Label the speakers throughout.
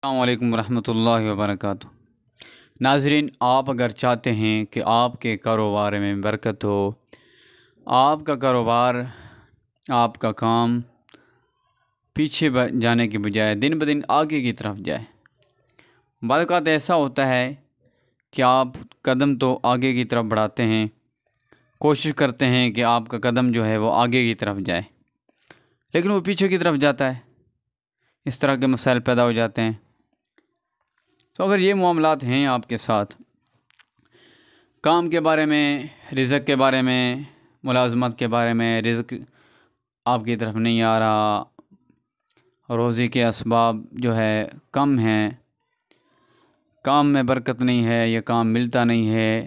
Speaker 1: السلام علیکم ورحمۃ اللہ وبرکاتہ۔ ناظرین، آپ اگر چاہتے ہیں کہ آپ کے کاروبار میں برکت ہو، آپ کا کاروبار، آپ کا کام پیچھے جانے کے بجائے دن بدن آگے کی طرف جائے، بعض اوقات ایسا ہوتا ہے کہ آپ قدم تو آگے کی طرف بڑھاتے ہیں، کوشش کرتے ہیں کہ آپ کا قدم جو ہے وہ آگے کی طرف جائے، لیکن وہ پیچھے کی طرف جاتا ہے۔ اس طرح کے مسائل پیدا ہو جاتے ہیں۔ تو اگر یہ معاملات ہیں آپ کے ساتھ، کام کے بارے میں، رزق کے بارے میں، ملازمت کے بارے میں، رزق آپ کی طرف نہیں آ رہا، روزی کے اسباب جو ہے کم ہیں، کام میں برکت نہیں ہے، یا کام ملتا نہیں ہے،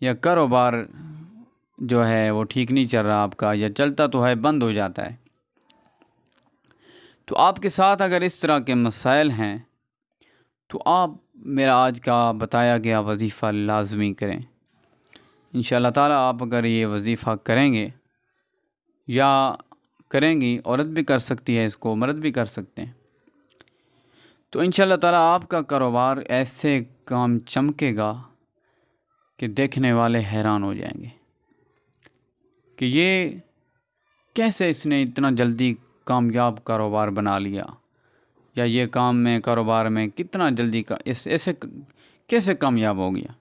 Speaker 1: یا کاروبار جو ہے وہ ٹھیک نہیں چل رہا آپ کا، یا چلتا تو ہے بند ہو جاتا ہے، تو آپ کے ساتھ اگر اس طرح کے مسائل ہیں تو آپ میرا آج کا بتایا گیا وظیفہ لازمی کریں۔ انشاءاللہ تعالیٰ آپ اگر یہ وظیفہ کریں گے، یا کریں گی، عورت بھی کر سکتی ہے اس کو، مرد بھی کر سکتے ہیں، تو انشاءاللہ تعالیٰ آپ کا کاروبار ایسے کام چمکے گا کہ دیکھنے والے حیران ہو جائیں گے کہ یہ کیسے اس نے اتنا جلدی کامیاب کاروبار بنا لیا، یا یہ کام میں، کاروبار میں کتنا جلدی ایسے کیسے کامیاب ہو گیا۔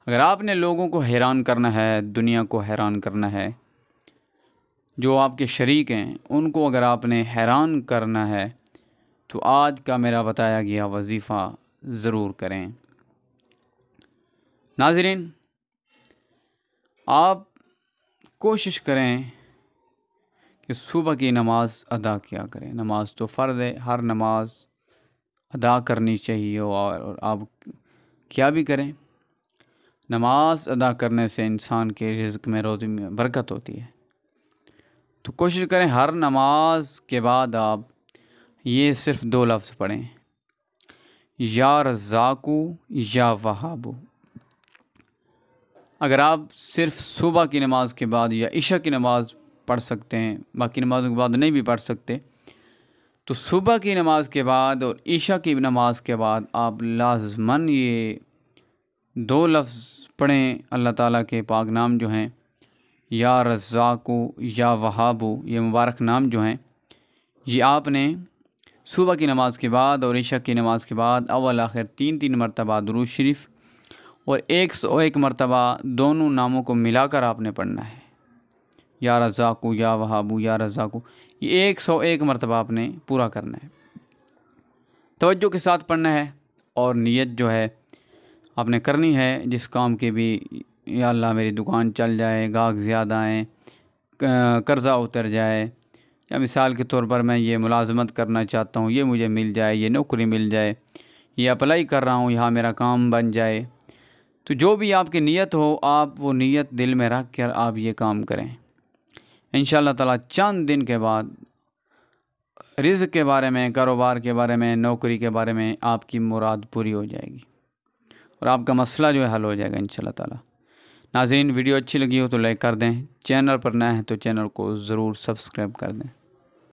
Speaker 1: اگر آپ نے لوگوں کو حیران کرنا ہے، دنیا کو حیران کرنا ہے، جو آپ کے شریک ہیں ان کو اگر آپ نے حیران کرنا ہے، تو آج کا میرا بتایا گیا وظیفہ ضرور کریں۔ ناظرین، آپ کوشش کریں کہ صبح کی نماز ادا کیا کریں۔ نماز تو فرض ہے، ہر نماز ادا کرنی چاہیے، اور آپ کیا بھی کریں، نماز ادا کرنے سے انسان کے رزق میں، روزی میں برکت ہوتی ہے۔ تو کوشش کریں ہر نماز کے بعد آپ یہ صرف 2 لفظ پڑھیں، یا رزاقو یا وہابو۔ اگر آپ صرف صبح کی نماز کے بعد یا عشاء کی نماز پڑھ سکتے ہیں، باقی نمازوں کے بعد نہیں بھی پڑھ سکتے، تو صبح کی نماز کے بعد اور عشاء کی نماز کے بعد آپ لازماً یہ 2 لفظ پڑھیں۔ اللہ تعالیٰ کے پاک نام جو ہیں، یا رزاقو یا وہابو، یہ مبارک نام جو ہیں، یہ آپ نے صبح کی نماز کے بعد اور عشاء کی نماز کے بعد اول آخر 3 مرتبہ درود شریف اور 101 مرتبہ دونوں ناموں کو ملا کر آپ نے پڑھنا ہے، یا رزاقو یا وہابو، یا رزاقو، یہ 101 مرتبہ آپ نے پورا کرنا ہے، توجہ کے ساتھ پڑھنا ہے، اور نیت جو ہے آپ نے کرنی ہے جس کام کی بھی، یا اللہ میری دکان چل جائے، گاہک زیادہ آئیں، قرضہ اتر جائے، یا مثال کے طور پر میں یہ ملازمت کرنا چاہتا ہوں، یہ مجھے مل جائے، یہ نوکری مل جائے، یہ اپلائی کر رہا ہوں، یہاں میرا کام بن جائے، تو جو بھی آپ کی نیت ہو، آپ وہ نیت دل میں رکھ کر آپ یہ کام کریں۔ انشاءاللہ تعالیٰ چند دن کے بعد رزق کے بارے میں، کاروبار کے بارے میں، نوکری کے بارے میں آپ کی مراد پوری ہو جائے گی، اور آپ کا مسئلہ جو ہے حل ہو جائے گا انشاءاللہ تعالیٰ۔ ناظرین، ویڈیو اچھی لگی ہو تو لائک کر دیں، چینل پر نئے ہیں تو چینل کو ضرور سبسکرائب کر دیں۔